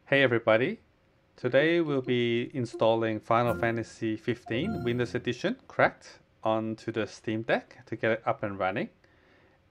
Hey everybody, today we'll be installing Final Fantasy 15 Windows Edition cracked onto the Steam Deck to get it up and running.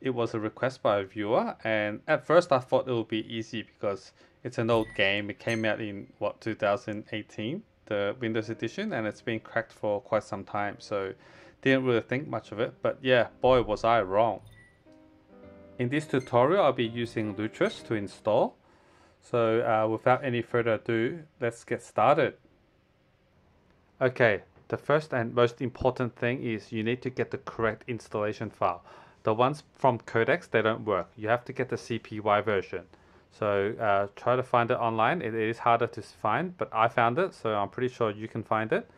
It was a request by a viewer, and at first I thought it would be easy because it's an old game. It came out in 2018, the Windows Edition, and it's been cracked for quite some time, so didn't really think much of it. But yeah, boy was I wrong. In this tutorial I'll be using Lutris to install. So without any further ado, let's get started. Okay, the first and most important thing is you need to get the correct installation file. The ones from Codex, they don't work. You have to get the CPY version. So try to find it online. It is harder to find, but I found it, so I'm pretty sure you can find it.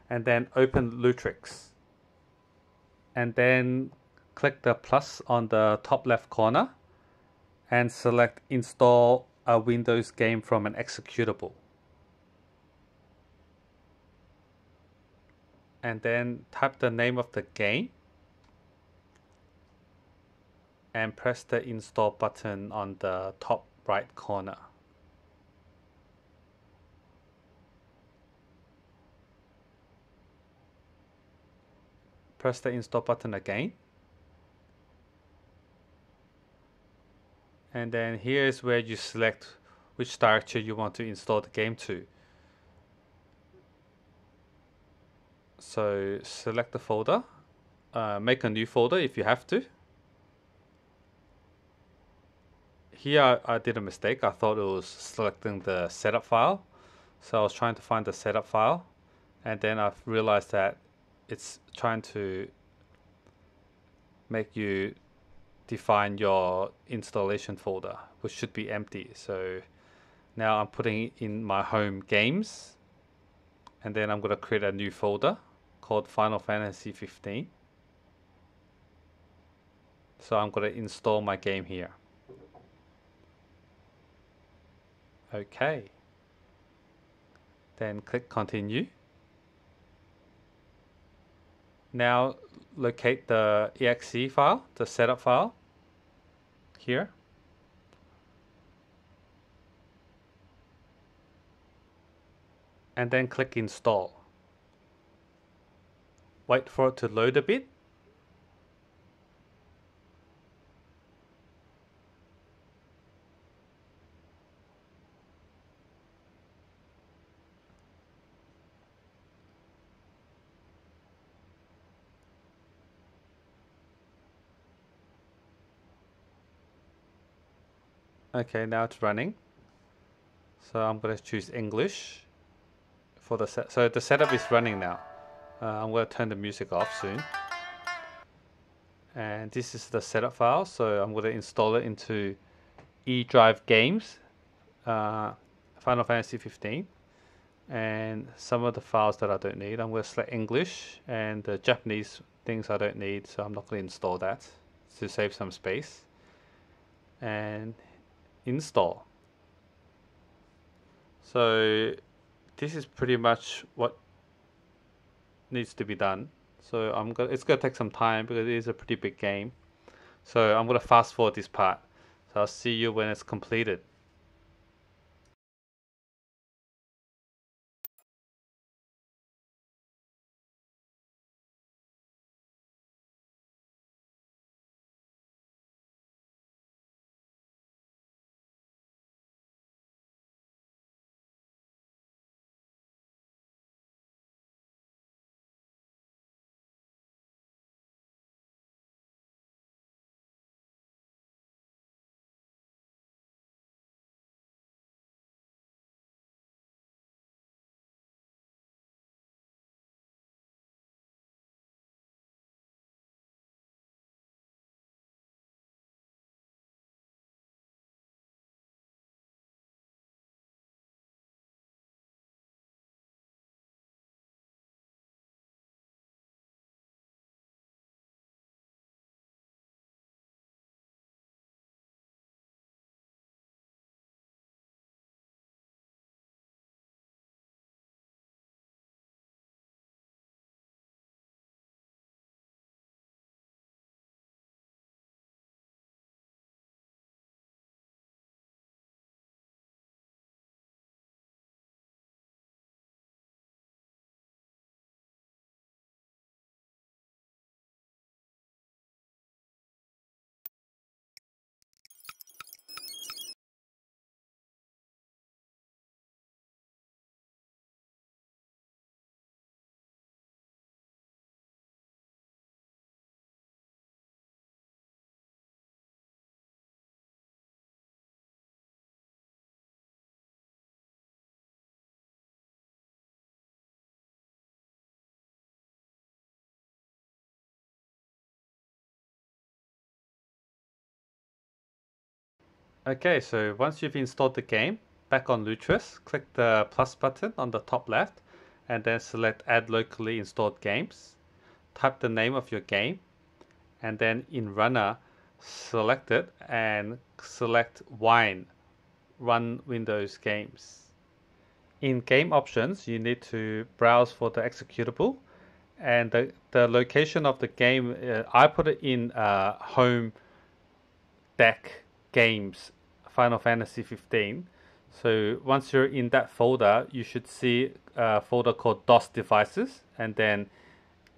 And then open Lutris. And then click the plus on the top left corner and select install a Windows game from an executable. And then type the name of the game and press the install button on the top right corner. Press the install button again. And then here is where you select which directory you want to install the game to. So select the folder, make a new folder if you have to. Here I did a mistake. I thought it was selecting the setup file. So I was trying to find the setup file, and then I've realized that it's trying to make you define your installation folder, which should be empty. So now I'm putting in my home games, and then I'm going to create a new folder called Final Fantasy 15. So I'm going to install my game here. Okay. Then click continue. Now locate the exe file, the setup file here. And then click install. Wait for it to load a bit. Okay, now it's running. So I'm going to choose English for the set. So the setup is running now. I'm going to turn the music off soon. And this is the setup file. So I'm going to install it into eDrive Games, Final Fantasy 15. And some of the files that I don't need, I'm going to select English, and the Japanese things I don't need, so I'm not going to install that to save some space. And install. So this is pretty much what needs to be done. So it's gonna take some time because it is a pretty big game. So I'm gonna fast forward this part. So I'll see you when it's completed. Okay, so once you've installed the game, back on Lutris, click the plus button on the top left and then select Add Locally Installed Games. Type the name of your game and then in Runner, select it and select Wine, Run Windows Games. In Game Options, you need to browse for the executable and the location of the game, I put it in Home Deck Games Final Fantasy 15. So once you're in that folder, you should see a folder called DOS Devices and then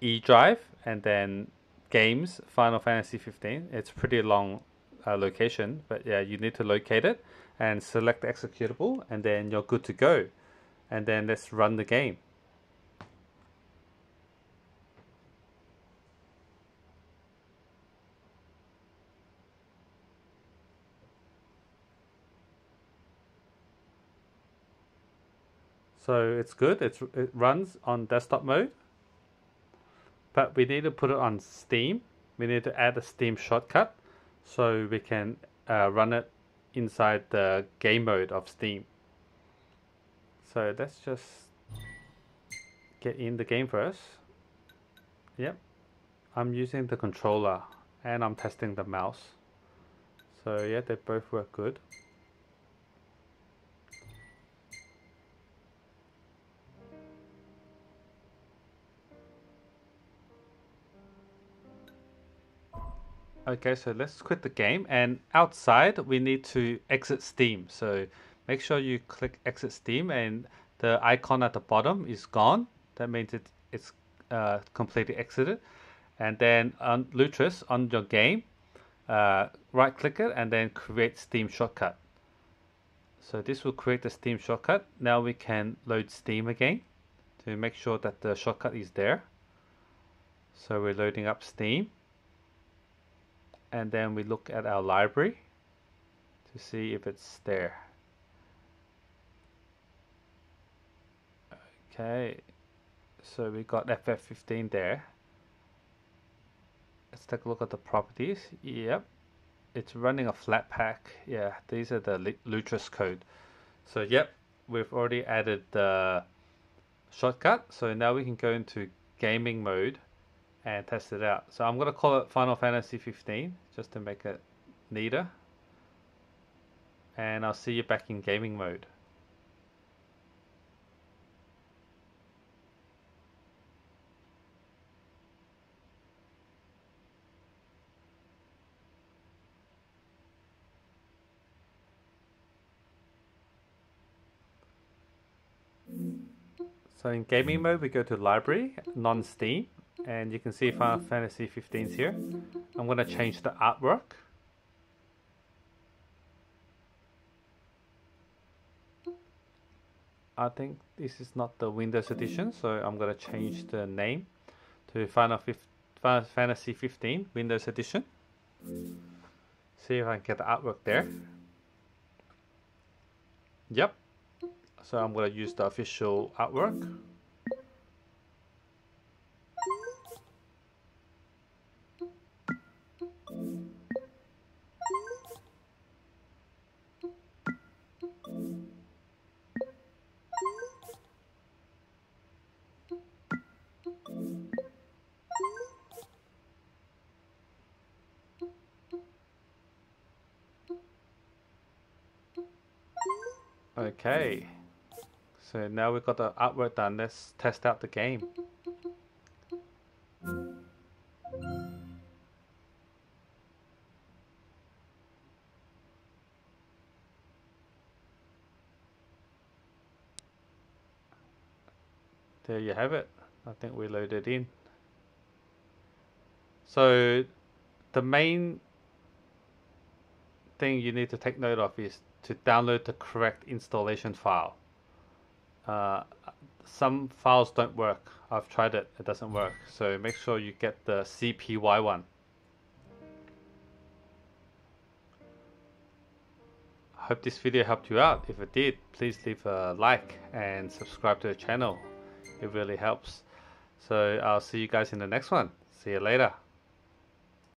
E Drive and then Games Final Fantasy 15. It's a pretty long location, but yeah, you need to locate it and select the executable and then you're good to go. And then let's run the game. So it's good, it runs on desktop mode, but we need to put it on Steam. We need to add a Steam shortcut so we can run it inside the game mode of Steam. So let's just get in the game first. Yep, I'm using the controller and I'm testing the mouse. So yeah, they both work good. Okay, so let's quit the game, and outside we need to exit Steam. So make sure you click exit Steam and the icon at the bottom is gone. That means it's completely exited. And then on Lutris, on your game, right click it and then create Steam shortcut. So this will create the Steam shortcut. Now we can load Steam again to make sure that the shortcut is there. So we're loading up Steam. And then we look at our library to see if it's there. Okay, so we got FF15 there. Let's take a look at the properties. Yep, it's running a Flatpak. Yeah, these are the Lutris code. So yep, we've already added the shortcut. So now we can go into gaming mode and test it out. So I'm going to call it Final Fantasy 15 just to make it neater. And I'll see you back in gaming mode. So in gaming mode, we go to library, non-Steam, and you can see Final Fantasy 15 is here. I'm going to change the artwork. I think this is not the Windows edition, so I'm going to change the name to Final Fantasy 15 Windows edition. See if I can get the artwork there. Yep. So I'm going to use the official artwork. Okay, so now we've got the artwork done. Let's test out the game. There you have it. I think we loaded in. So the main thing you need to take note of is to download the correct installation file. Some files don't work. I've tried it, it doesn't work. So make sure you get the CPY one. I hope this video helped you out. If it did, please leave a like and subscribe to the channel. It really helps. So I'll see you guys in the next one. See you later.